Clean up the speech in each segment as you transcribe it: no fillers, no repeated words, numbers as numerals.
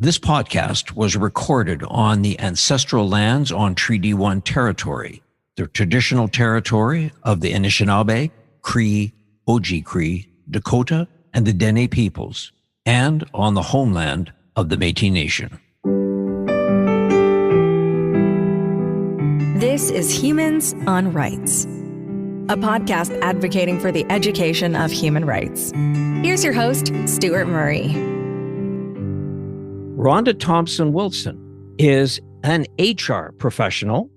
This podcast was recorded on the ancestral lands on Treaty 1 territory, the traditional territory of the Anishinaabe, Cree, Oji-Cree, Dakota, and the Dene peoples, and on the homeland of the Métis Nation. This is Humans on Rights, a podcast advocating for the education of human rights. Here's your host, Stuart Murray. Rhonda Thompson-Wilson is an HR professional.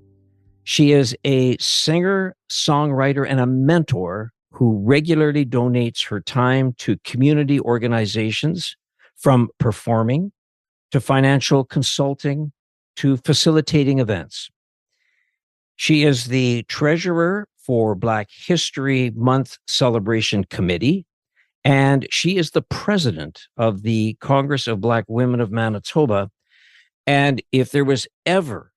She is a singer, songwriter, and a mentor who regularly donates her time to community organizations, from performing to financial consulting to facilitating events. She is the treasurer for Black History Month Celebration Committee, and she is the president of the Congress of Black Women of Manitoba. And if there was ever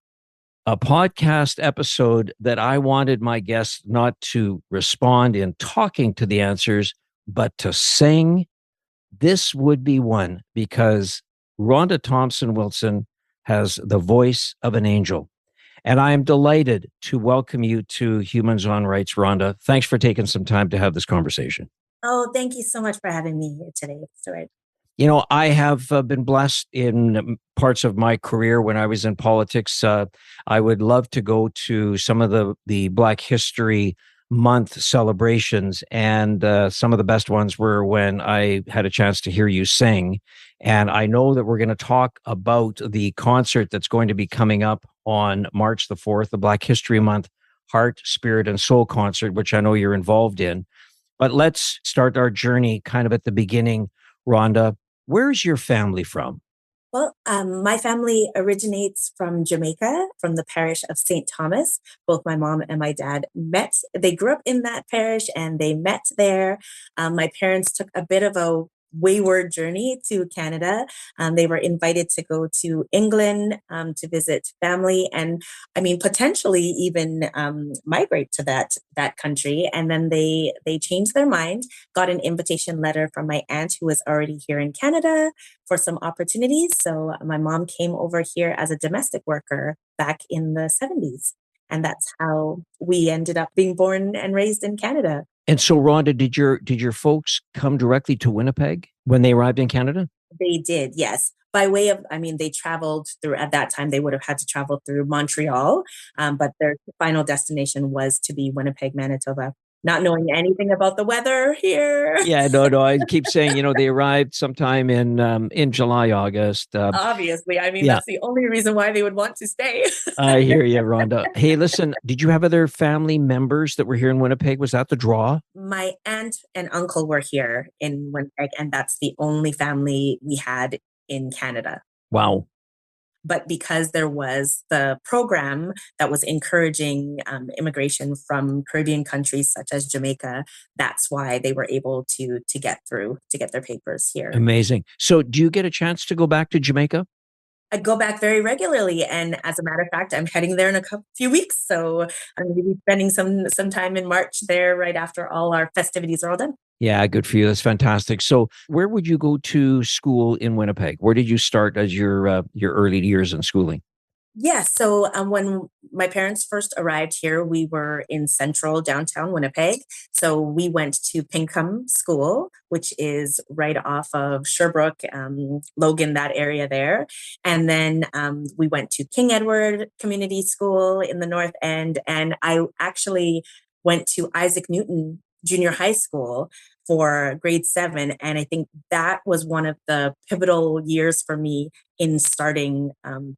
a podcast episode that I wanted my guests not to respond in talking to the answers, but to sing, this would be one, because Rhonda Thompson-Wilson has the voice of an angel. And I am delighted to welcome you to Humans on Rights, Rhonda. Thanks for taking some time to have this conversation. Oh, thank you so much for having me here today, Stuart. You know, I have been blessed in parts of my career when I was in politics. I would love to go to some of the Black History Month celebrations, and some of the best ones were when I had a chance to hear you sing. And I know that we're going to talk about the concert that's going to be coming up on March the 4th, the Black History Month Heart, Spirit, and Soul concert, which I know you're involved in. But let's start our journey kind of at the beginning, Rhonda. Where's your family from? Well, my family originates from Jamaica, from the parish of St. Thomas. Both my mom and my dad met. They grew up in that parish and they met there. My parents took a bit of a wayward journey to Canada. They were invited to go to England to visit family, and potentially even migrate to that country. And then they changed their mind, got an invitation letter from my aunt who was already here in Canada for some opportunities. So my mom came over here as a domestic worker back in the 70s. And that's how we ended up being born and raised in Canada. And so, Rhonda, did your folks come directly to Winnipeg when they arrived in Canada? They did, yes. By way of, they traveled through, at that time, they would have had to travel through Montreal, but their final destination was to be Winnipeg, Manitoba. Not knowing anything about the weather here. Yeah, no. I keep saying, they arrived sometime in July, August. Obviously, that's the only reason why they would want to stay. I hear you, Rhonda. Hey, listen, did you have other family members that were here in Winnipeg? Was that the draw? My aunt and uncle were here in Winnipeg, and that's the only family we had in Canada. Wow. But because there was the program that was encouraging immigration from Caribbean countries such as Jamaica, that's why they were able to get their papers here. Amazing. So do you get a chance to go back to Jamaica? I go back very regularly. And as a matter of fact, I'm heading there in a few weeks. So I'm going to be spending some time in March there right after all our festivities are all done. Yeah, good for you. That's fantastic. So where would you go to school in Winnipeg? Where did you start as your early years in schooling? Yeah, so when my parents first arrived here, we were in central downtown Winnipeg. So we went to Pinkham School, which is right off of Sherbrooke, Logan, that area there. And then we went to King Edward Community School in the North End. And I actually went to Isaac Newton Junior High School for grade 7. And I think that was one of the pivotal years for me in starting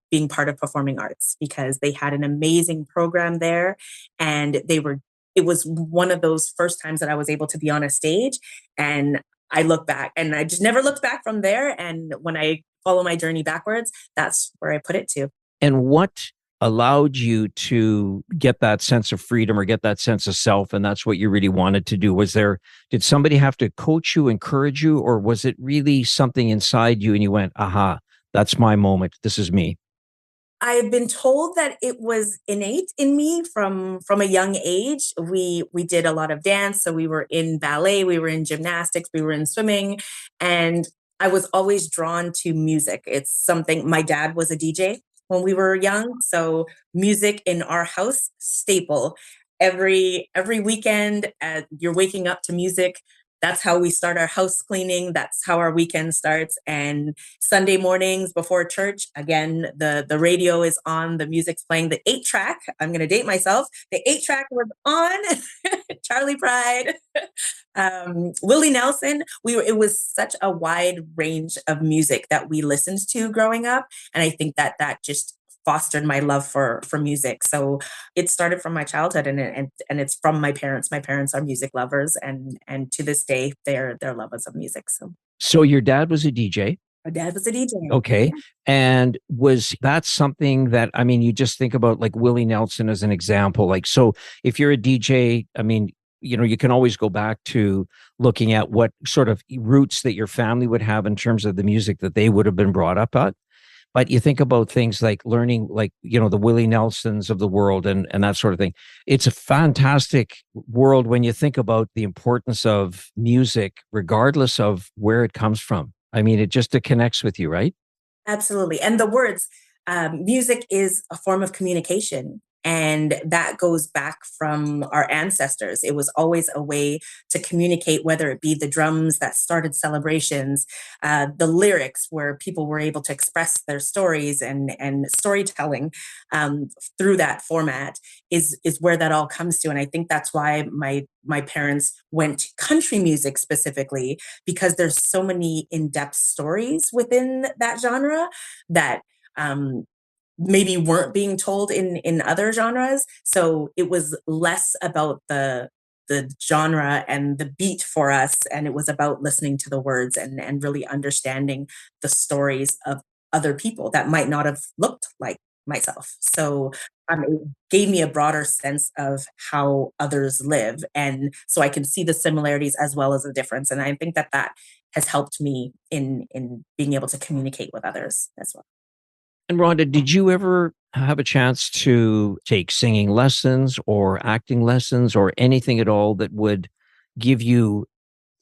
being part of performing arts, because they had an amazing program there. And it was one of those first times that I was able to be on a stage. And I look back and I just never looked back from there. And when I follow my journey backwards, that's where I put it to. And what allowed you to get that sense of freedom or get that sense of self, and that's what you really wanted to do? Did somebody have to coach you, encourage you, or was it really something inside you and you went, aha, that's my moment, this is me? I've been told that it was innate in me from a young age. We did a lot of dance, so we were in ballet, we were in gymnastics, we were in swimming, and I was always drawn to music. It's something, my dad was a DJ when we were young. So music in our house, staple. Every weekend, you're waking up to music. That's how we start our house cleaning. That's how our weekend starts. And Sunday mornings before church, again, the radio is on, the music's playing. The 8-track, I'm going to date myself. The 8-track was on. Charlie Pride, Willie Nelson. It was such a wide range of music that we listened to growing up. And I think that just fostered my love for music. So it started from my childhood, and it's from my parents. My parents are music lovers, and to this day they're lovers of music. So your dad was a DJ. My dad was a DJ. Okay. Yeah. And was that something that, I mean, you just think about like Willie Nelson as an example. Like, so if you're a DJ, I mean, you can always go back to looking at what sort of roots that your family would have in terms of the music that they would have been brought up at. But you think about things like learning, like, the Willie Nelsons of the world and that sort of thing. It's a fantastic world when you think about the importance of music, regardless of where it comes from. I mean, it connects with you, right? Absolutely. And the words, music is a form of communication. And that goes back from our ancestors. It was always a way to communicate, whether it be the drums that started celebrations, the lyrics where people were able to express their stories, and storytelling through that format is where that all comes to. And I think that's why my parents went to country music specifically, because there's so many in-depth stories within that genre that maybe weren't being told in other genres. So it was less about the genre and the beat for us, and it was about listening to the words and really understanding the stories of other people that might not have looked like myself. So it gave me a broader sense of how others live, and so I can see the similarities as well as the difference. And I think that has helped me in being able to communicate with others as well. And Rhonda, did you ever have a chance to take singing lessons or acting lessons or anything at all that would give you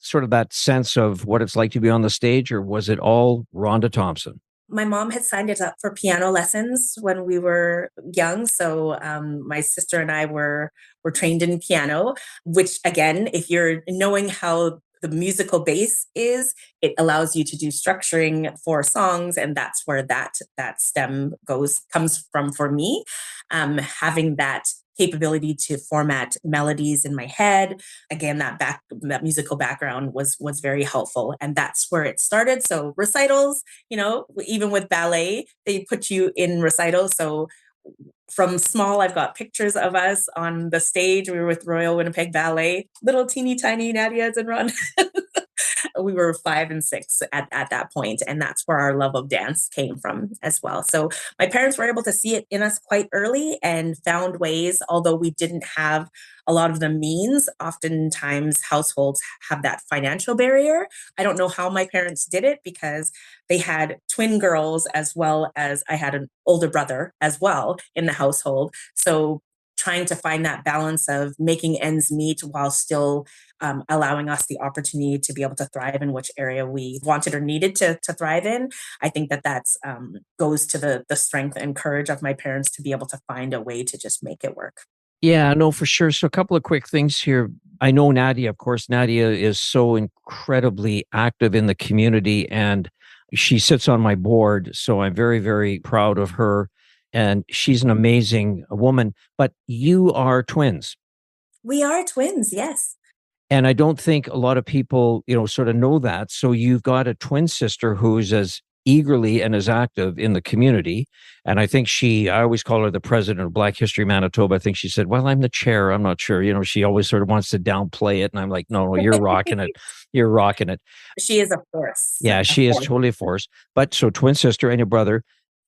sort of that sense of what it's like to be on the stage, or was it all Rhonda Thompson? My mom had signed us up for piano lessons when we were young. So my sister and I were trained in piano, which again, if you're knowing how the musical base is, it allows you to do structuring for songs. And that's where that stem comes from for me. Having that capability to format melodies in my head. Again, that musical background was very helpful. And that's where it started. So recitals, even with ballet, they put you in recitals. So from small, I've got pictures of us on the stage. We were with Royal Winnipeg Ballet, little teeny tiny Nadia's and Ron. We were 5 and 6 at that point, and that's where our love of dance came from as well. So my parents were able to see it in us quite early and found ways, although we didn't have a lot of the means. Oftentimes households have that financial barrier. I don't know how my parents did it, because they had twin girls, as well as I had an older brother as well in the household. So trying to find that balance of making ends meet while still allowing us the opportunity to be able to thrive in which area we wanted or needed to thrive in. I think that's goes to the strength and courage of my parents to be able to find a way to just make it work. Yeah, no, for sure. So a couple of quick things here. I know Nadia, of course. Nadia is so incredibly active in the community, and she sits on my board. So I'm very, very proud of her. And she's an amazing woman. But you are twins. We are twins, yes. And I don't think a lot of people, sort of know that. So you've got a twin sister who's as eagerly and as active in the community. And I think I always call her the president of Black History Manitoba. I think she said, well, I'm the chair. I'm not sure. She always sort of wants to downplay it. And I'm like, no, you're rocking it. You're rocking it. She is a force. Yeah, she is totally a force. But so twin sister and your brother.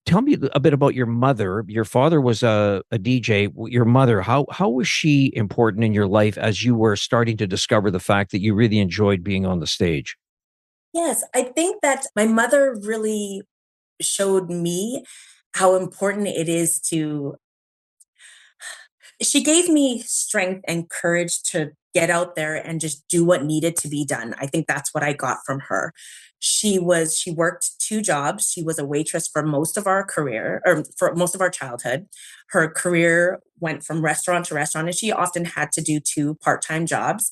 Tell me a bit about your mother. Your father was a DJ. Your mother, how was she important in your life as you were starting to discover the fact that you really enjoyed being on the stage? Yes, I think that my mother really showed me how important it is she gave me strength and courage to get out there and just do what needed to be done. I think that's what I got from her. She worked two jobs. She was a waitress for most of our career, or for most of our childhood. Her career went from restaurant to restaurant, and she often had to do two part-time jobs,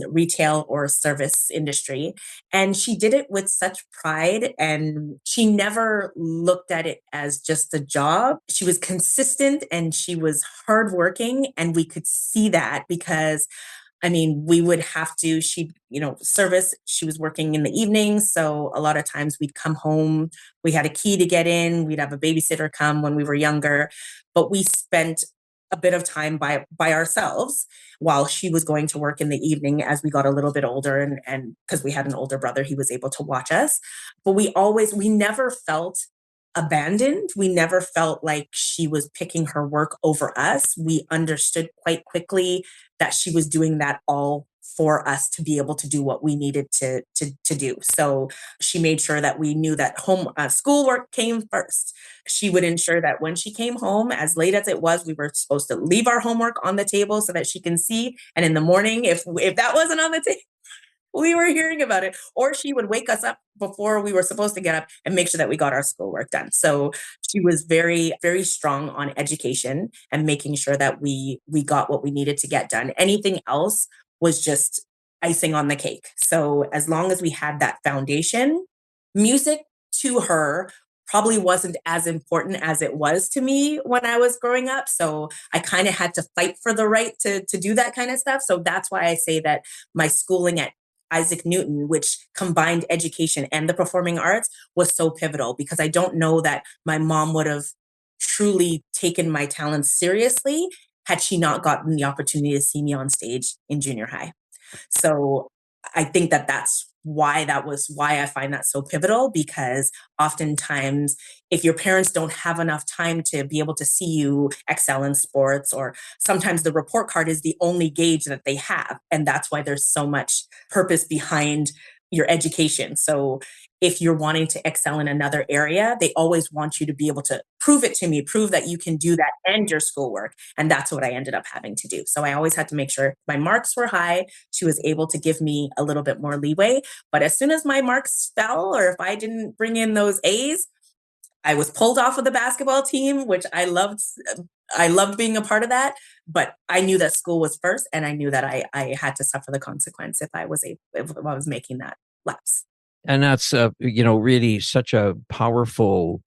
retail or service industry. And she did it with such pride, and she never looked at it as just a job. She was consistent and she was hardworking, and we could see that because we would have to, service, she was working in the evenings. So a lot of times we'd come home, we had a key to get in, we'd have a babysitter come when we were younger, but we spent a bit of time by ourselves while she was going to work in the evening as we got a little bit older. And because we had an older brother, he was able to watch us. But we never felt abandoned. We never felt like she was picking her work over us. We understood quite quickly that she was doing that all for us to be able to do what we needed to do. So she made sure that we knew that schoolwork came first. She would ensure that when she came home, as late as it was, we were supposed to leave our homework on the table so that she can see. And in the morning, if that wasn't on the table, we were hearing about it. Or she would wake us up before we were supposed to get up and make sure that we got our schoolwork done. So she was very, very strong on education and making sure that we got what we needed to get done. Anything else was just icing on the cake. So as long as we had that foundation, music to her probably wasn't as important as it was to me when I was growing up. So I kind of had to fight for the right to do that kind of stuff. So that's why I say that my schooling at Isaac Newton, which combined education and the performing arts, was so pivotal, because I don't know that my mom would have truly taken my talents seriously had she not gotten the opportunity to see me on stage in junior high. So I think that that's why I find that so pivotal, because oftentimes if your parents don't have enough time to be able to see you excel in sports, or sometimes the report card is the only gauge that they have. And that's why there's so much purpose behind your education. So if you're wanting to excel in another area, they always want you to be able to prove it to me, prove that you can do that and your schoolwork. And that's what I ended up having to do. So I always had to make sure my marks were high. She was able to give me a little bit more leeway. But as soon as my marks fell, or if I didn't bring in those A's, I was pulled off of the basketball team, which I loved. I loved being a part of that, but I knew that school was first, and I knew that I had to suffer the consequence if I was making that lapse. And that's, really such a powerful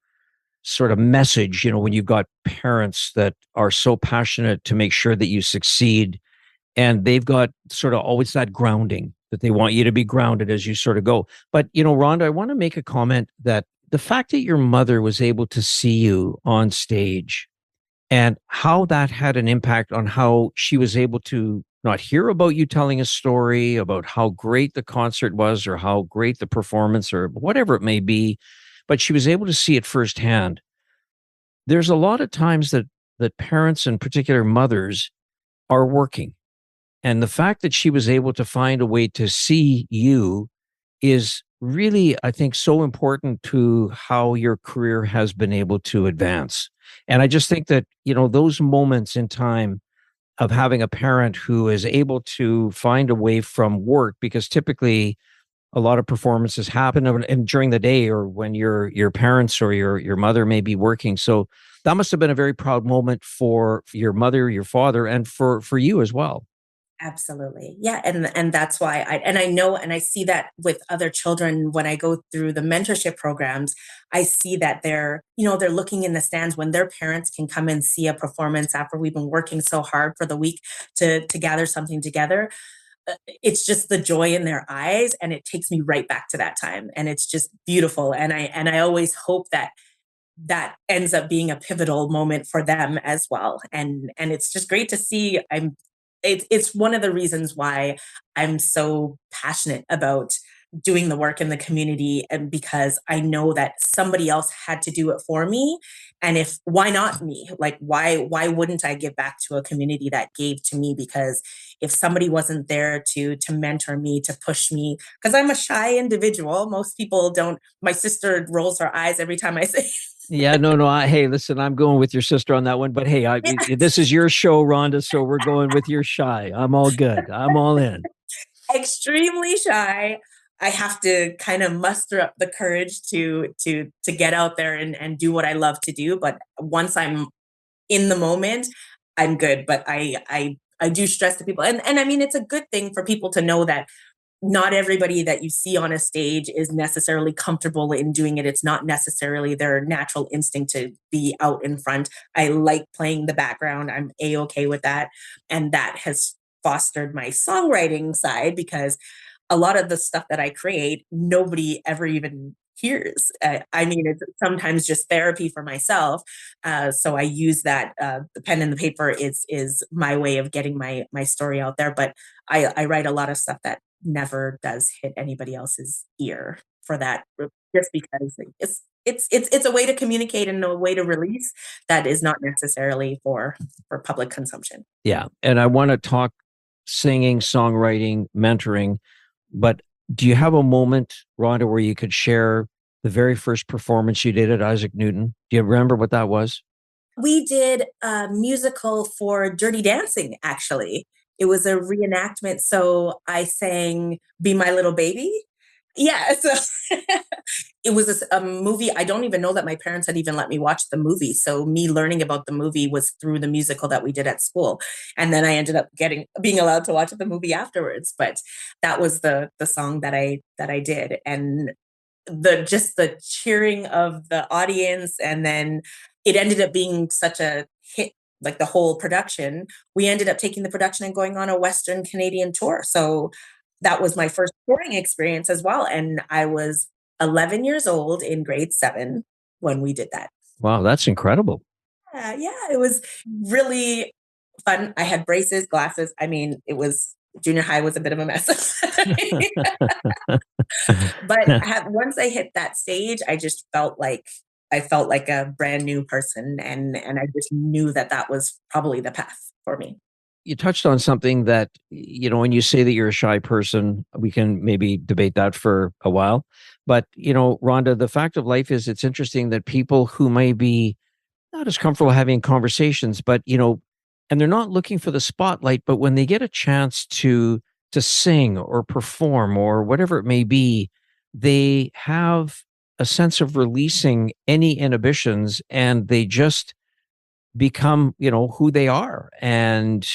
sort of message, when you've got parents that are so passionate to make sure that you succeed, and they've got sort of always that grounding, that they want you to be grounded as you sort of go. But, Rhonda, I want to make a comment that the fact that your mother was able to see you on stage and how that had an impact on how she was able to not hear about you telling a story about how great the concert was or how great the performance or whatever it may be, but she was able to see it firsthand. There's a lot of times that parents, and particular mothers, are working. And the fact that she was able to find a way to see you is really, I think, so important to how your career has been able to advance. And I just think that, those moments in time of having a parent who is able to find a way from work, because typically a lot of performances happen and during the day, or when your parents or your mother may be working. So that must have been a very proud moment for your mother, your father, and for you as well. Absolutely. Yeah. And that's why I know, and I see that with other children when I go through the mentorship programs. I see that they're looking in the stands when their parents can come and see a performance after we've been working so hard for the week to gather something together. It's just the joy in their eyes, and it takes me right back to that time. And it's just beautiful. And I always hope that ends up being a pivotal moment for them as well. And it's just great to see. It's one of the reasons why I'm so passionate about doing the work in the community, and because I know that somebody else had to do it for me. And why not me? Like, why wouldn't I give back to a community that gave to me? Because if somebody wasn't there to mentor me, to push me, because I'm a shy individual. Most people don't. My sister rolls her eyes every time I say Yeah, no. Hey, listen, I'm going with your sister on that one. But hey, this is your show, Rhonda. So we're going with your shy. I'm all good. I'm all in. Extremely shy. I have to kind of muster up the courage to get out there and do what I love to do. But once I'm in the moment, I'm good. But I do stress to people, and I mean, it's a good thing for people to know that not everybody that you see on a stage is necessarily comfortable in doing it. It's not necessarily their natural instinct to be out in front. I like playing the background. I'm A-okay with that. And that has fostered my songwriting side, because a lot of the stuff that I create, nobody ever even hears. I mean, it's sometimes just therapy for myself. So I use that. The pen and the paper is my way of getting my story out there. But I write a lot of stuff that never does hit anybody else's ear for that, just because it's a way to communicate and a way to release that is not necessarily for public consumption. Yeah. And I want to talk singing, songwriting, mentoring, but do you have a moment, Rhonda, where you could share the very first performance you did at Isaac Newton? Do you remember what that was? We did a musical for Dirty Dancing, actually. It was a reenactment. So I sang Be My Little Baby. Yeah. So it was a movie. I don't even know that my parents had even let me watch the movie. So me learning about the movie was through the musical that we did at school. And then I ended up being allowed to watch the movie afterwards. But that was the song that I did. And the cheering of the audience, and then it ended up being such a hit, like the whole production. We ended up taking the production and going on a Western Canadian tour. So that was my first touring experience as well, and I was 11 years old in grade 7 when we did that. Wow, that's incredible. Yeah, it was really fun. I had braces, glasses. I mean, it was junior high was a bit of a mess. But once I hit that stage, I felt like a brand new person, and I just knew that that was probably the path for me. You touched on something that, when you say that you're a shy person, we can maybe debate that for a while. But, Rhonda, the fact of life is it's interesting that people who may be not as comfortable having conversations, but, and they're not looking for the spotlight, but when they get a chance to sing or perform or whatever it may be, they have a sense of releasing any inhibitions and they just become, who they are. And,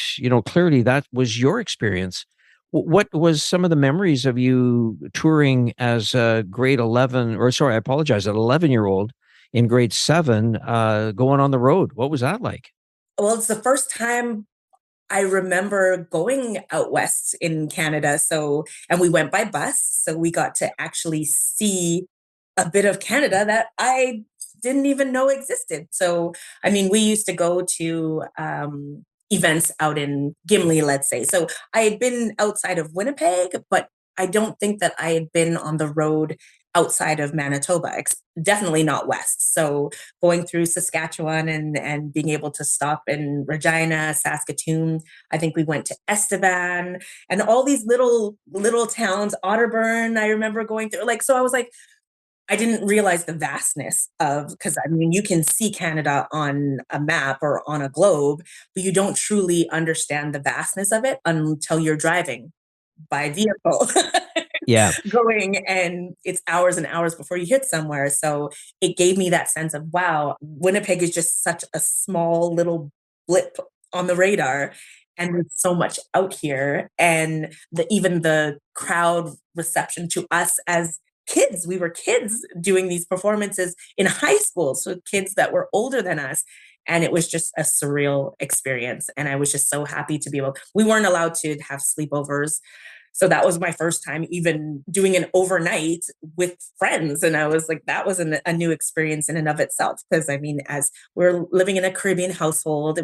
clearly that was your experience. What was some of the memories of you touring as a grade 11, or sorry, I apologize, an 11-year-old in grade 7, going on the road? What was that like? Well, it's the first time I remember going out west in Canada. So, and we went by bus. So we got to actually see a bit of Canada that I didn't even know existed. So, I mean, we used to go to events out in Gimli, let's say. So I had been outside of Winnipeg, but I don't think that I had been on the road outside of Manitoba, definitely not west. So going through Saskatchewan and being able to stop in Regina, Saskatoon. I think we went to Estevan and all these little towns, Otterburn. I remember going through, so I was like, I didn't realize the vastness of, because I mean, you can see Canada on a map or on a globe, but you don't truly understand the vastness of it until you're driving by vehicle. Yeah. Going, and it's hours and hours before you hit somewhere. So it gave me that sense of, wow, Winnipeg is just such a small little blip on the radar. And there's so much out here. And even the crowd reception to us as kids, we were kids doing these performances in high school. So kids that were older than us. And it was just a surreal experience. And I was just so happy to be we weren't allowed to have sleepovers. So that was my first time even doing an overnight with friends. And I was like, that was a new experience in and of itself. Because I mean, as we're living in a Caribbean household,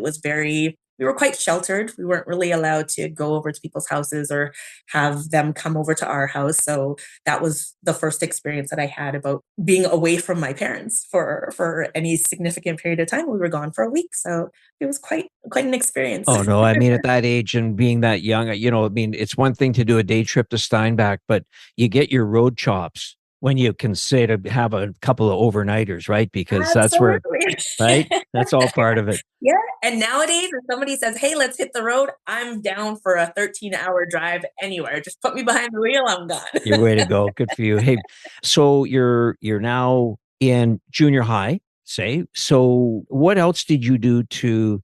we were quite sheltered. We weren't really allowed to go over to people's houses or have them come over to our house. So that was the first experience that I had about being away from my parents for any significant period of time. We were gone for a week. So it was quite an experience. Oh, no. I mean, at that age and being that young, I mean, it's one thing to do a day trip to Steinbach, but you get your road chops when you can say to have a couple of overnighters, right? Because that's where, Absolutely. right? That's all part of it. Yeah. And nowadays, if somebody says, hey, let's hit the road, I'm down for a 13-hour drive anywhere. Just put me behind the wheel, I'm gone. Your way to go. Good for you. Hey, so you're now in junior high, say. So what else did you do to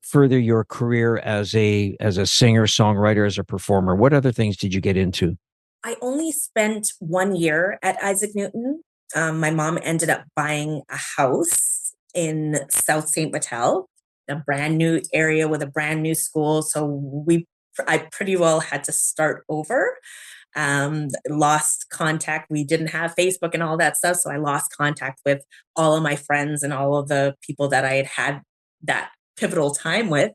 further your career as a singer, songwriter, as a performer? What other things did you get into? I only spent 1 year at Isaac Newton. My mom ended up buying a house in South St. Vital, a brand new area with a brand new school. So I pretty well had to start over. Lost contact. We didn't have Facebook and all that stuff. So I lost contact with all of my friends and all of the people that I had that pivotal time with.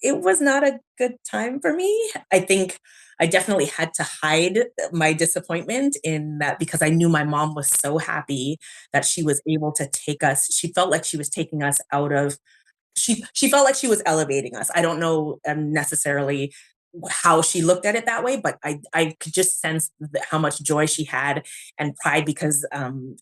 It was not a good time for me. I think I definitely had to hide my disappointment in that because I knew my mom was so happy that she was able to take us. She felt like she was taking us out of she felt like she was elevating us. I don't know necessarily how she looked at it that way, but I could just sense how much joy she had and pride because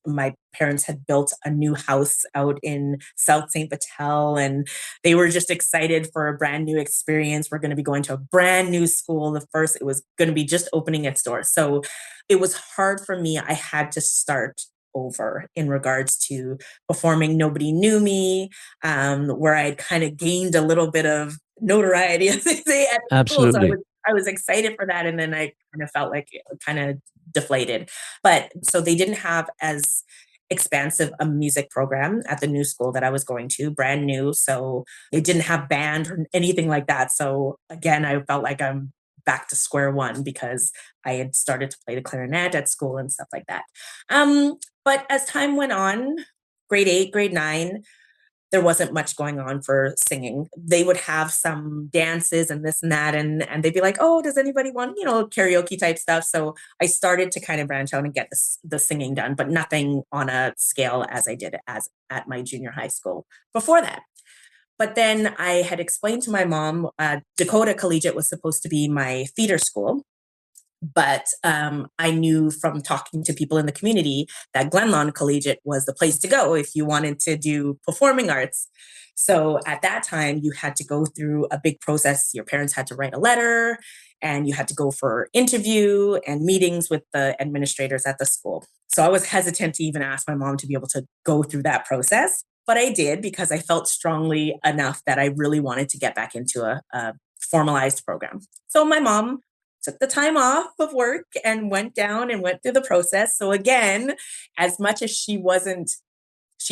my parents had built a new house out in South St. Vital and they were just excited for a brand new experience. We're going to be going to a brand new school. It was going to be just opening its doors. So it was hard for me. I had to start over in regards to performing. Nobody knew me, where I'd kind of gained a little bit of notoriety, as they say, at school. So Absolutely. I was excited for that. And then I kind of felt like kind of deflated. But so they didn't have as expansive a music program at the new school that I was going to, brand new. So they didn't have band or anything like that. So again, I felt like I'm back to square one because I had started to play the clarinet at school and stuff like that. But as time went on, grade 8, grade 9, there wasn't much going on for singing. They would have some dances and this and that, and they'd be like, "Oh, does anybody want karaoke type stuff?" So I started to kind of branch out and get the singing done, but nothing on a scale as I did as at my junior high school before that. But then I had explained to my mom, Dakota Collegiate was supposed to be my feeder school. But I knew from talking to people in the community that Glenlawn Collegiate was the place to go if you wanted to do performing arts. So at that time, you had to go through a big process. Your parents had to write a letter and you had to go for interview and meetings with the administrators at the school. So I was hesitant to even ask my mom to be able to go through that process. But I did because I felt strongly enough that I really wanted to get back into a formalized program. So my mom took the time off of work and went down and went through the process. So again, as much as she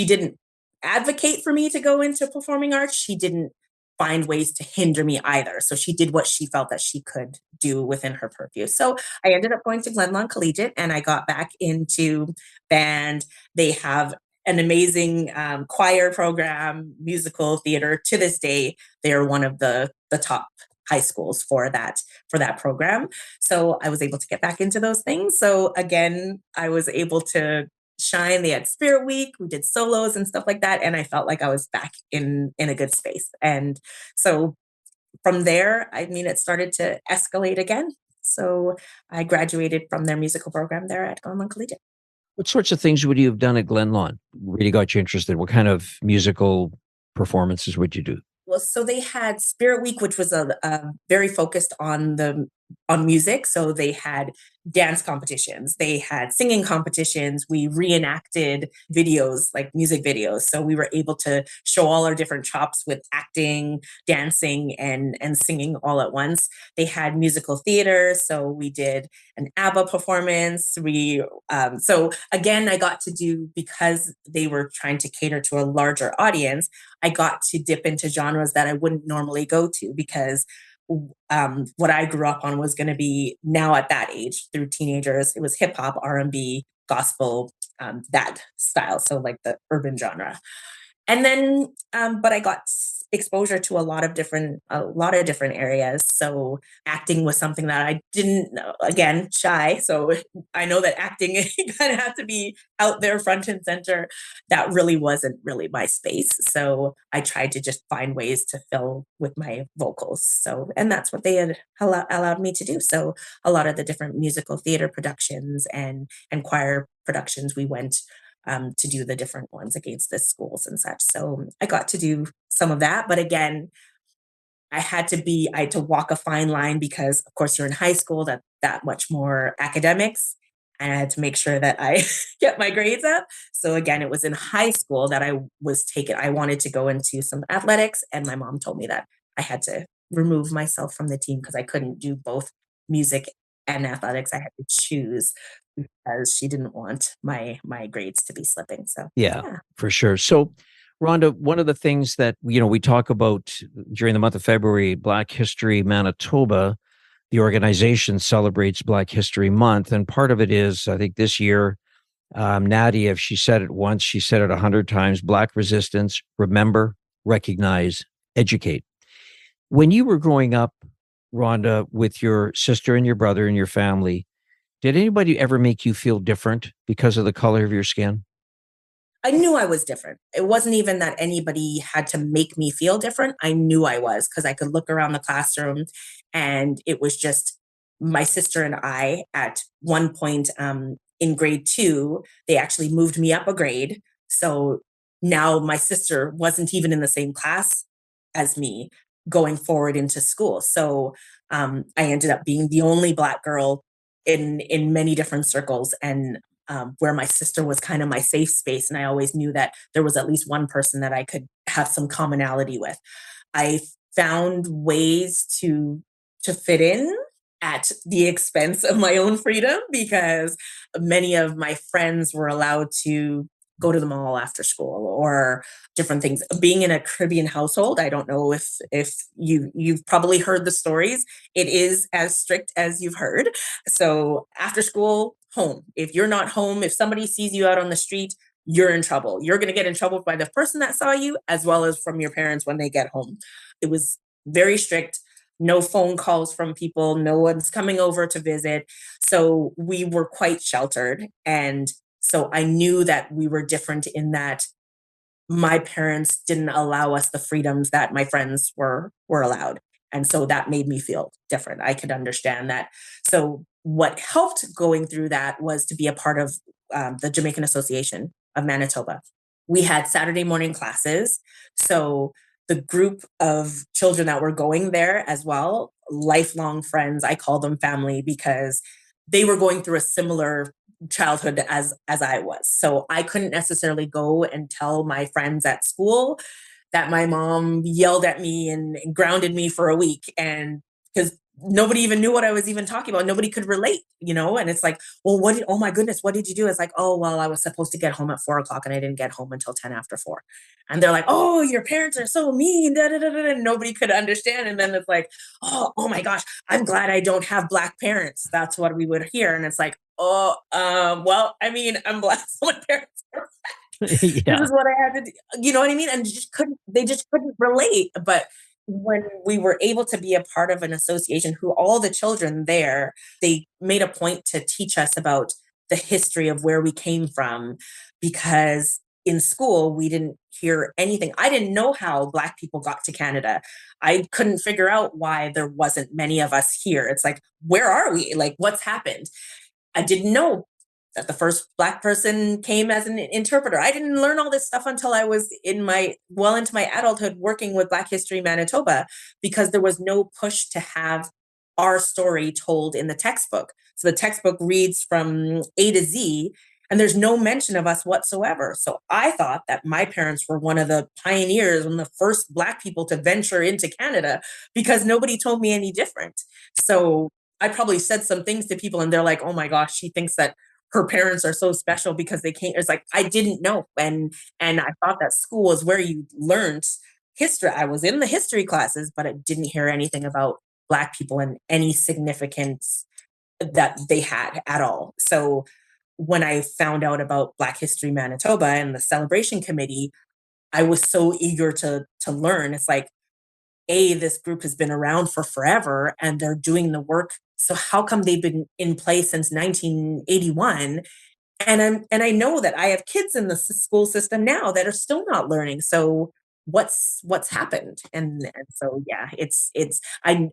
didn't advocate for me to go into performing arts, she didn't find ways to hinder me either. So she did what she felt that she could do within her purview. So I ended up going to Glenlawn Collegiate and I got back into band. They have an amazing choir program, musical theater. To this day, they are one of the top high schools for that program. So I was able to get back into those things. So again, I was able to shine. They had Spirit Week. We did solos and stuff like that. And I felt like I was back in a good space. And so from there, I mean, it started to escalate again. So I graduated from their musical program there at Glenlawn Collegiate. What sorts of things would you have done at Glenlawn? Really got you interested? What kind of musical performances would you do? Well, so they had Spirit Week, which was a very focused on music. So they had dance competitions, they had singing competitions. We reenacted videos, like music videos. So we were able to show all our different chops with acting, dancing, and singing all at once. They had musical theater, so we did an ABBA performance. So again, I got to do, because they were trying to cater to a larger audience, I got to dip into genres that I wouldn't normally go to because what I grew up on was going to be, now at that age through teenagers, it was hip hop, R&B, gospel, that style. So like the urban genre. And then, but I got exposure to a lot of different areas. So acting was something that I didn't know. Again, shy. So I know that acting kind of has to be out there front and center. That really wasn't really my space. So I tried to just find ways to fill with my vocals. So, and that's what they had allowed me to do. So a lot of the different musical theater productions and choir productions, we went to do the different ones against the schools and such. So I got to do some of that. But again, I had to walk a fine line because of course you're in high school, that much more academics. And I had to make sure that I get my grades up. So again, it was in high school that I wanted to go into some athletics. And my mom told me that I had to remove myself from the team because I couldn't do both music and athletics. I had to choose because she didn't want my grades to be slipping. So Yeah, yeah. for sure. So, Rhonda, one of the things that we talk about during the month of February, Black History Manitoba, the organization celebrates Black History Month, and part of it is, I think this year, Nadia, if she said it once, she said it 100 times: Black resistance, remember, recognize, educate. When you were growing up, Rhonda, with your sister and your brother and your family, did anybody ever make you feel different because of the color of your skin? I knew I was different. It wasn't even that anybody had to make me feel different. I knew I was because I could look around the classroom and it was just my sister and I at one point in grade 2, they actually moved me up a grade. So now my sister wasn't even in the same class as me going forward into school. So I ended up being the only Black girl in many different circles. And where my sister was kind of my safe space. And I always knew that there was at least one person that I could have some commonality with. I found ways to fit in at the expense of my own freedom because many of my friends were allowed to go to the mall after school or different things. Being in a Caribbean household, I don't know if you've probably heard the stories. It is as strict as you've heard. So after school, home. If you're not home, if somebody sees you out on the street, you're in trouble. You're going to get in trouble by the person that saw you as well as from your parents when they get home. It was very strict. No phone calls from people. No one's coming over to visit. So we were quite sheltered. And so I knew that we were different in that my parents didn't allow us the freedoms that my friends were allowed. And so that made me feel different. I could understand that. So what helped going through that was to be a part of the Jamaican Association of Manitoba. We had Saturday morning classes. So the group of children that were going there as well, lifelong friends, I call them family because they were going through a similar childhood as I was. So I couldn't necessarily go and tell my friends at school that my mom yelled at me and grounded me for a week. And because nobody even knew what I was even talking about. Nobody could relate, And it's like, well, oh my goodness, what did you do? It's like, oh, well, I was supposed to get home at 4 o'clock and I didn't get home until 10 after 4. And they're like, oh, your parents are so mean. Da, da, da, da. And nobody could understand. And then it's like, oh my gosh, I'm glad I don't have Black parents. That's what we would hear. And it's like, oh, well, I mean, I'm blessed. My parents are this Yeah. is what I had to do. You know what I mean? And they just couldn't relate. But when we were able to be a part of an association who all the children there, they made a point to teach us about the history of where we came from because in school we didn't hear anything. I didn't know how Black people got to Canada. I couldn't figure out why there wasn't many of us here. It's like, where are we? Like, what's happened? I didn't know that the first Black person came as an interpreter. I didn't learn all this stuff until I was into my adulthood working with Black History Manitoba because there was no push to have our story told in the textbook. So the textbook reads from A to Z and there's no mention of us whatsoever. So I thought that my parents were one of the pioneers and the first Black people to venture into Canada because nobody told me any different. So I probably said some things to people and they're like, oh my gosh, she thinks that her parents are so special because they came. It's like, I didn't know. And I thought that school was where you learned history. I was in the history classes, but I didn't hear anything about Black people and any significance that they had at all. So when I found out about Black History Manitoba and the celebration committee, I was so eager to learn. It's like, this group has been around for forever and they're doing the work. So how come they've been in place since 1981? And I know that I have kids in the school system now that are still not learning. So what's happened? And so yeah, it's I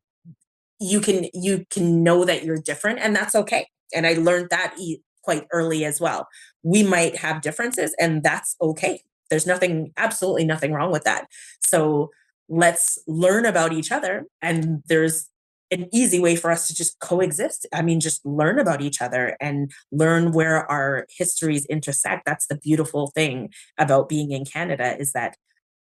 you can know that you're different, and that's okay. And I learned that quite early as well. We might have differences, and that's okay. There's absolutely nothing wrong with that. So let's learn about each other, and there's an easy way for us to just coexist. I mean, just learn about each other and learn where our histories intersect. That's the beautiful thing about being in Canada, is that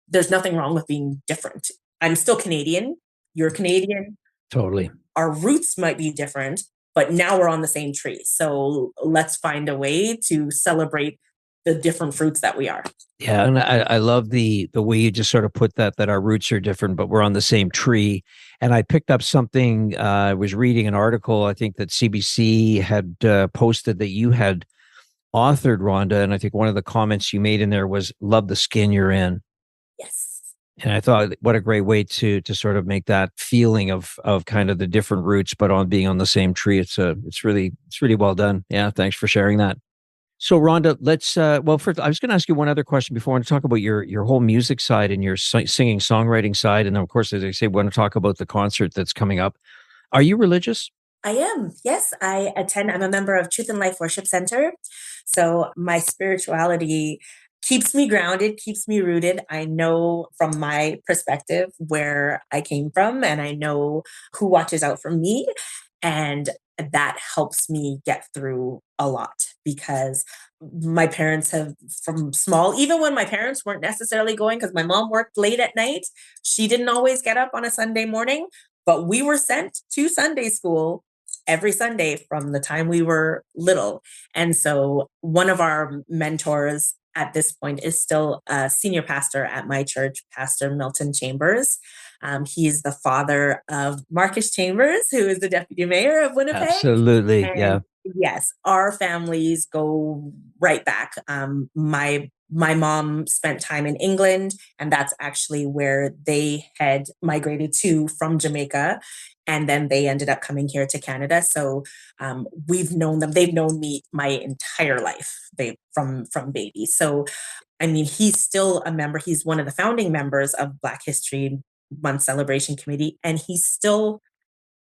there's nothing wrong with being different. I'm still Canadian. You're Canadian. Totally. Our roots might be different, but now we're on the same tree. So let's find a way to celebrate the different fruits that we are. Yeah, and I love the way you just sort of put that our roots are different, but we're on the same tree. And I picked up something. I was reading an article, I think that CBC had posted that you had authored, Rhonda, and I think one of the comments you made in there was, "Love the skin you're in." Yes. And I thought, what a great way to sort of make that feeling of kind of the different roots, but on being on the same tree. It's really well done. Yeah, thanks for sharing that. So Rhonda, let's well, first I was going to ask you one other question before. I want to talk about your whole music side and your singing songwriting side, and then of course, as I say, we want to talk about the concert that's coming up. Are you religious? I am. Yes, I'm a member of Truth and Life Worship Center. So my spirituality keeps me grounded, keeps me rooted. I know from my perspective where I came from, and I know who watches out for me. And that helps me get through a lot, because my parents have, from small, even when my parents weren't necessarily going, because my mom worked late at night, she didn't always get up on a Sunday morning, but we were sent to Sunday school every Sunday from the time we were little. And so one of our mentors at this point is still a senior pastor at my church, Pastor Milton Chambers. He is the father of Marcus Chambers, who is the deputy mayor of Winnipeg. Absolutely, and yeah. Yes, our families go right back. My mom spent time in England, and that's actually where they had migrated to from Jamaica. And then they ended up coming here to Canada. So we've known them. They've known me my entire life. From baby. So I mean, he's still a member. He's one of the founding members of Black History Month Celebration Committee, and he's still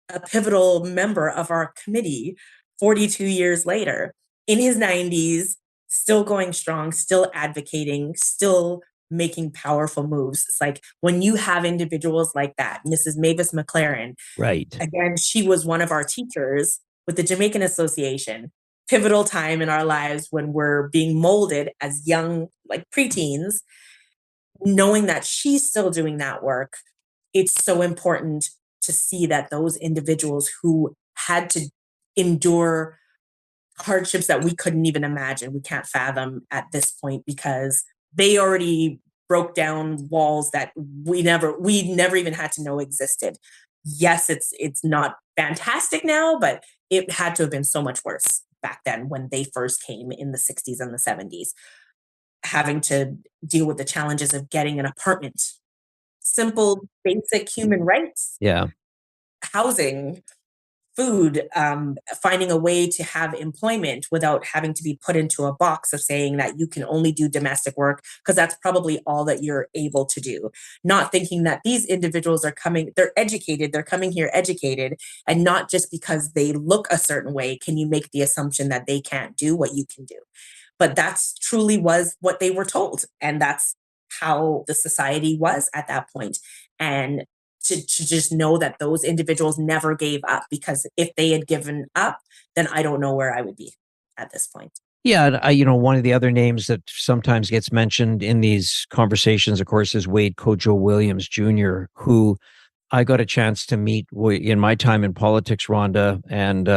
a pivotal member of our committee 42 years later, in his 90s, still going strong, still advocating, still making powerful moves. It's like when you have individuals like that, Mrs. Mavis McLaren, Right. again, she was one of our teachers with the Jamaican Association. Pivotal time in our lives when we're being molded as young, like preteens, knowing that she's still doing that work. It's so important to see that those individuals who had to endure hardships that we couldn't even imagine, we can't fathom at this point, because they already broke down walls that we never even had to know existed. Yes, it's not fantastic now, but it had to have been so much worse back then when they first came in the 60s and the 70s, having to deal with the challenges of getting an apartment, simple, basic human rights, Yeah. housing, food, finding a way to have employment without having to be put into a box of saying that you can only do domestic work because that's probably all that you're able to do. Not thinking that these individuals are they're educated, they're coming here educated, and not just because they look a certain way can you make the assumption that they can't do what you can do. But that's truly was what they were told. And that's how the society was at that point. And to just know that those individuals never gave up, because if they had given up, then I don't know where I would be at this point. Yeah, and one of the other names that sometimes gets mentioned in these conversations, of course, is Wade Kojo Williams Jr., who I got a chance to meet in my time in politics, Rhonda, and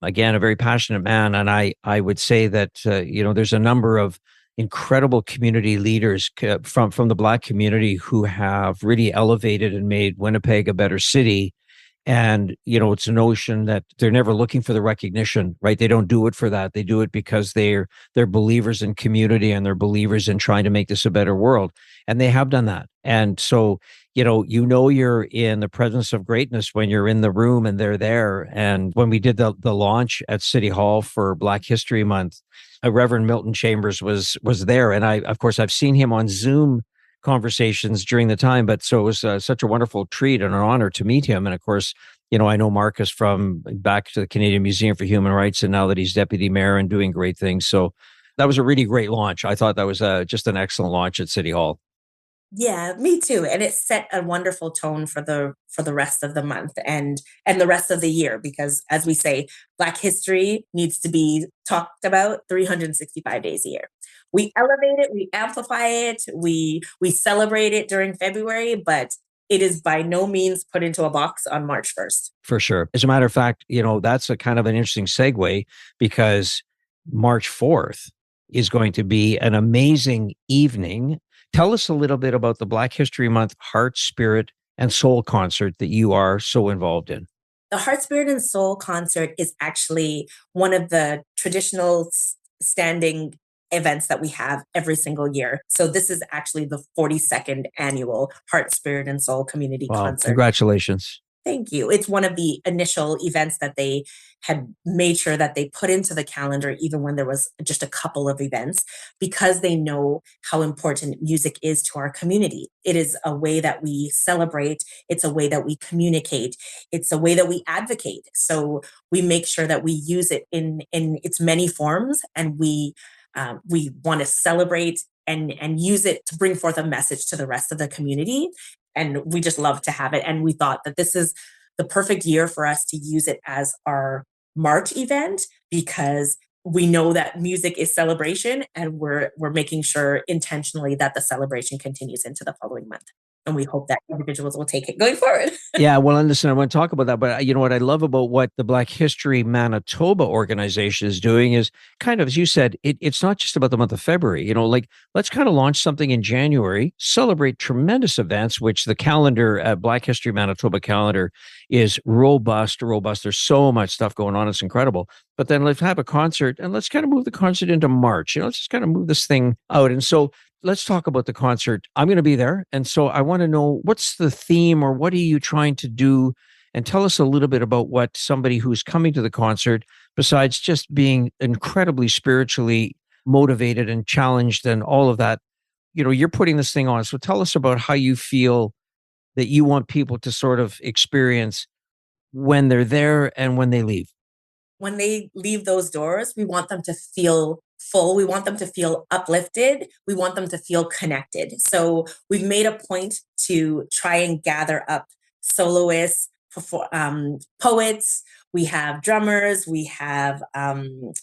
again, a very passionate man. And I would say that there's a number of incredible community leaders from the Black community who have really elevated and made Winnipeg a better city. And, it's a notion that they're never looking for the recognition, right? They don't do it for that. They do it because they're believers in community, and they're believers in trying to make this a better world. And they have done that. And so, you're in the presence of greatness when you're in the room and they're there. And when we did the launch at City Hall for Black History Month, Reverend Milton Chambers was there. And of course, I've seen him on Zoom conversations during the time, but so it was such a wonderful treat and an honor to meet him. And of course, I know Marcus from back to the Canadian Museum for Human Rights, and now that he's deputy mayor and doing great things. So that was a really great launch. I thought that was just an excellent launch at City Hall. Yeah, me too. And it set a wonderful tone for the rest of the month and the rest of the year, because as we say, Black history needs to be talked about 365 days a year. We elevate it, we amplify it, we celebrate it during February, but it is by no means put into a box on March 1st. For sure. As a matter of fact, that's a kind of an interesting segue, because March 4th is going to be an amazing evening. Tell us a little bit about the Black History Month Heart, Spirit, and Soul concert that you are so involved in. The Heart, Spirit, and Soul concert is actually one of the traditional standing events that we have every single year. So this is actually the 42nd annual Heart, Spirit, and Soul community concert. Congratulations. Thank you. It's one of the initial events that they had made sure that they put into the calendar, even when there was just a couple of events, because they know how important music is to our community. It is a way that we celebrate. It's a way that we communicate. It's a way that we advocate. So we make sure that we use it in its many forms, and we want to celebrate and use it to bring forth a message to the rest of the community. And we just love to have it. And we thought that this is the perfect year for us to use it as our March event, because we know that music is celebration, and we're making sure intentionally that the celebration continues into the following month. And we hope that individuals will take it going forward. Yeah, well, listen, I want to talk about that. But what I love about what the Black History Manitoba organization is doing is kind of, as you said, it's not just about the month of February. Let's kind of launch something in January, celebrate tremendous events, which the calendar, Black History Manitoba calendar, is robust. There's so much stuff going on. It's incredible. But then let's have a concert, and let's kind of move the concert into March. Let's just kind of move this thing out. And so let's talk about the concert. I'm going to be there. And so I want to know, what's the theme, or what are you trying to do? And tell us a little bit about what somebody who's coming to the concert, besides just being incredibly spiritually motivated and challenged and all of that, you're putting this thing on. So tell us about how you feel that you want people to sort of experience when they're there and when they leave. When they leave those doors, we want them to feel full. We want them to feel uplifted. We want them to feel connected. So we've made a point to try and gather up soloists, poets. We have drummers. We have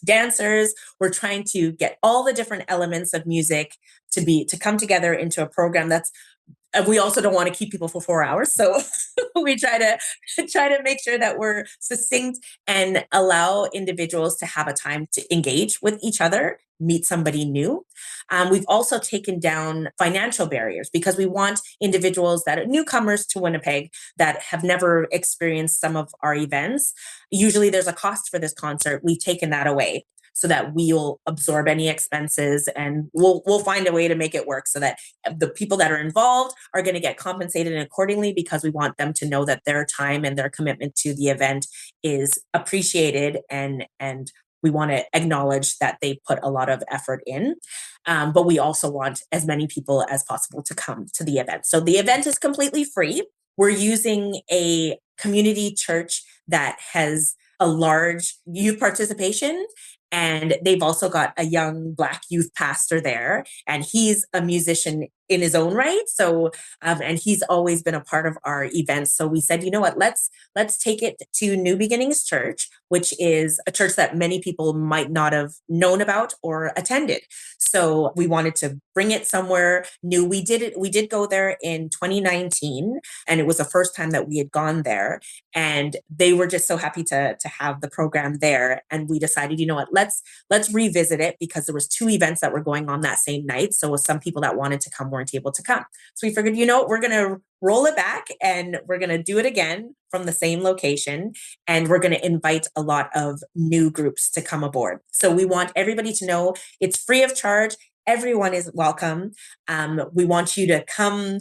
dancers. We're trying to get all the different elements of music to come together into a program that's. And we also don't want to keep people for 4 hours. So we try to make sure that we're succinct and allow individuals to have a time to engage with each other, meet somebody new. We've also taken down financial barriers, because we want individuals that are newcomers to Winnipeg that have never experienced some of our events. Usually there's a cost for this concert. We've taken that away, so that we'll absorb any expenses, and we'll find a way to make it work so that the people that are involved are going to get compensated accordingly, because we want them to know that their time and their commitment to the event is appreciated, and we want to acknowledge that they put a lot of effort in. But we also want as many people as possible to come to the event. So the event is completely free. We're using a community church that has a large youth participation. And they've also got a young Black youth pastor there, and he's a musician in his own right. So, and he's always been a part of our events. So we said, you know what, let's take it to New Beginnings Church, which is a church that many people might not have known about or attended. So we wanted to bring it somewhere new. We did go there in 2019, and it was the first time that we had gone there. And they were just so happy to have the program there. And we decided, you know what, let's revisit it, because there was 2 events that were going on that same night. So some people that wanted to come weren't weren't able to come. So we figured, we're going to roll it back and we're going to do it again from the same location. And we're going to invite a lot of new groups to come aboard. So we want everybody to know it's free of charge. Everyone is welcome. We want you to come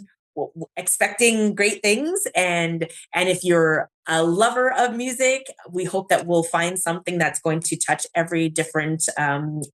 expecting great things. And if you're a lover of music, we hope that we'll find something that's going to touch every different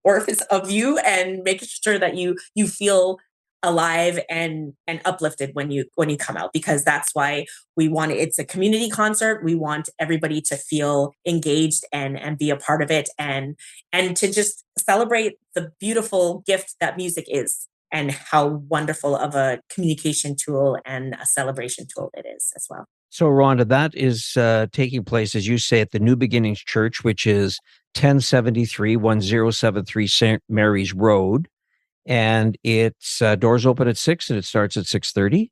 orifice of you and make sure that you feel alive and uplifted when you come out, because that's why we want it. It's a community concert. We want everybody to feel engaged and be a part of it, and to just celebrate the beautiful gift that music is and how wonderful of a communication tool and a celebration tool it is as well. So, Rhonda, that is taking place, as you say, at the New Beginnings Church, which is 1073 St. Mary's Road. And it's doors open at 6 and it starts at 6:30.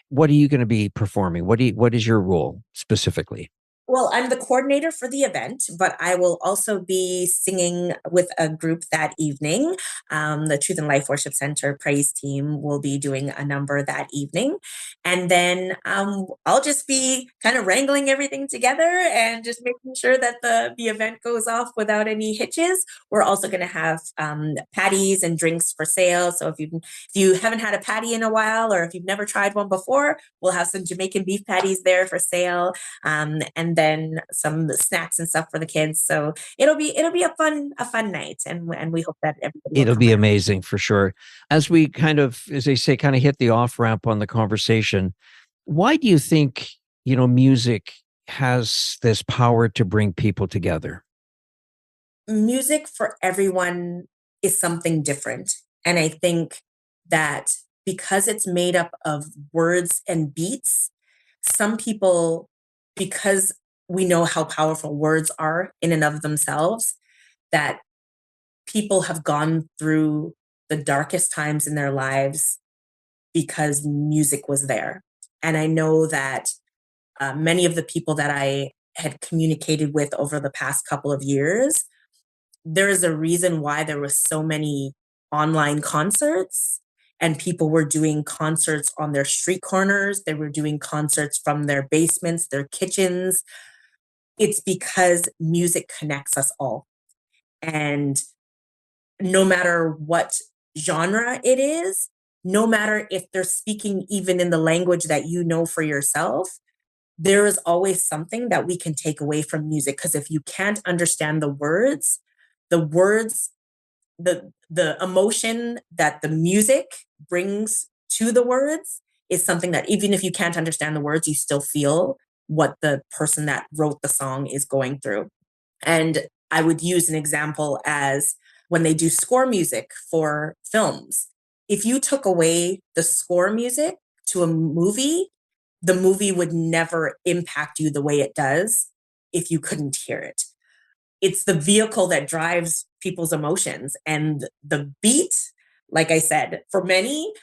What are you going to be performing? What is your role specifically? Well, I'm the coordinator for the event, but I will also be singing with a group that evening. The Truth and Life Worship Center Praise Team will be doing a number that evening. And then I'll just be kind of wrangling everything together and just making sure that the event goes off without any hitches. We're also going to have patties and drinks for sale. So if you haven't had a patty in a while, or if you've never tried one before, we'll have some Jamaican beef patties there for sale. And then some snacks and stuff for the kids. So it'll be a fun night, and we hope that everybody. It'll be amazing for sure. As we kind of, as they say, kind of hit the off ramp on the conversation, why do you think music has this power to bring people together? Music for everyone is something different, and I think that because it's made up of words and beats, some people, because we know how powerful words are in and of themselves, that people have gone through the darkest times in their lives because music was there. And I know that many of the people that I had communicated with over the past couple of years, there is a reason why there was so many online concerts, and people were doing concerts on their street corners. They were doing concerts from their basements, their kitchens. It's because music connects us all. And no matter what genre it is, no matter if they're speaking even in the language that you know for yourself, there is always something that we can take away from music. Because if you can't understand the words, the emotion that the music brings to the words is something that even if you can't understand the words, you still feel what the person that wrote the song is going through. And I would use an example as when they do score music for films. If you took away the score music to a movie, the movie would never impact you the way it does if you couldn't hear it. It's the vehicle that drives people's emotions. And the beat, like I said, for many,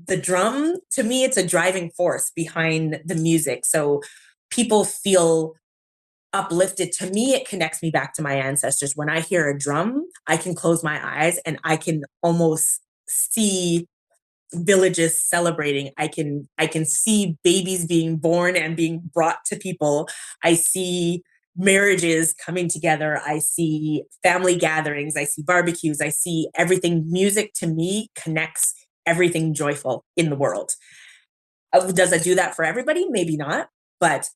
the drum, to me, it's a driving force behind the music. So people feel uplifted. To me, it connects me back to my ancestors. When I hear a drum, I can close my eyes and I can almost see villages celebrating. I can see babies being born and being brought to people. I see marriages coming together. I see family gatherings. I see barbecues. I see everything. Music to me connects everything joyful in the world. Does it do that for everybody? Maybe not, but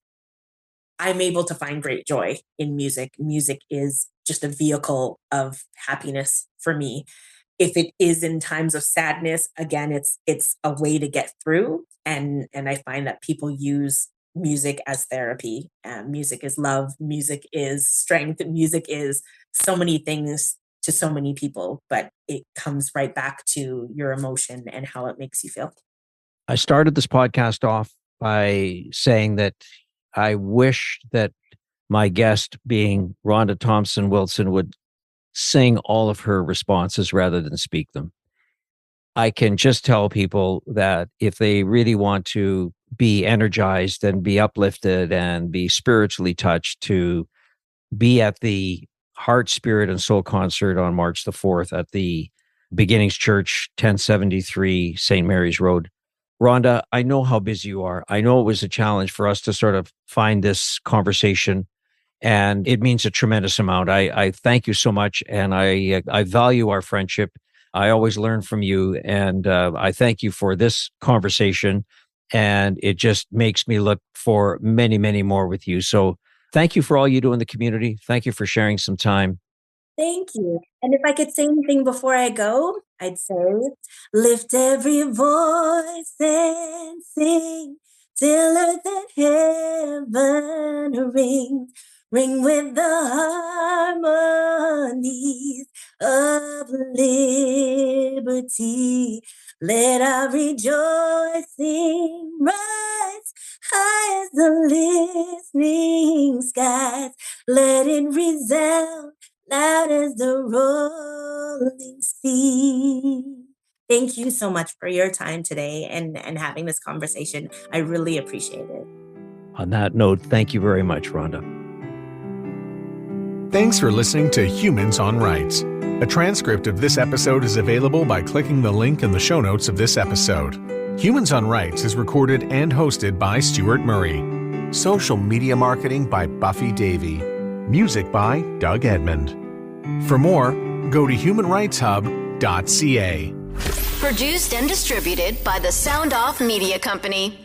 I'm able to find great joy in music. Music is just a vehicle of happiness for me. If it is in times of sadness, again, it's a way to get through. And I find that people use music as therapy. Music is love. Music is strength. Music is so many things to so many people, but it comes right back to your emotion and how it makes you feel. I started this podcast off by saying that I wish that my guest, being Rhonda Thompson-Wilson, would sing all of her responses rather than speak them. I can just tell people that if they really want to be energized and be uplifted and be spiritually touched, to be at the Heart, Spirit, and Soul concert on March the 4th at the Beginnings Church, 1073 St. Mary's Road. Rhonda, I know how busy you are. I know it was a challenge for us to sort of find this conversation, and it means a tremendous amount. I thank you so much, and I value our friendship. I always learn from you, and I thank you for this conversation, and it just makes me look for many, many more with you. So thank you for all you do in the community. Thank you for sharing some time. Thank you. And if I could say anything before I go, I'd say, lift every voice and sing till earth and heaven ring. Ring with the harmonies of liberty. Let our rejoicing rise high as the listening skies. Let it resound loud as the rolling sea. Thank you so much for your time today and having this conversation. I really appreciate it. On that note, thank you very much, Rhonda. Thanks for listening to Humans on Rights. A transcript of this episode is available by clicking the link in the show notes of this episode. Humans on Rights is recorded and hosted by Stuart Murray. Social media marketing by Buffy Davey. Music by Doug Edmond. For more, go to humanrightshub.ca. Produced and distributed by the Sound Off Media Company.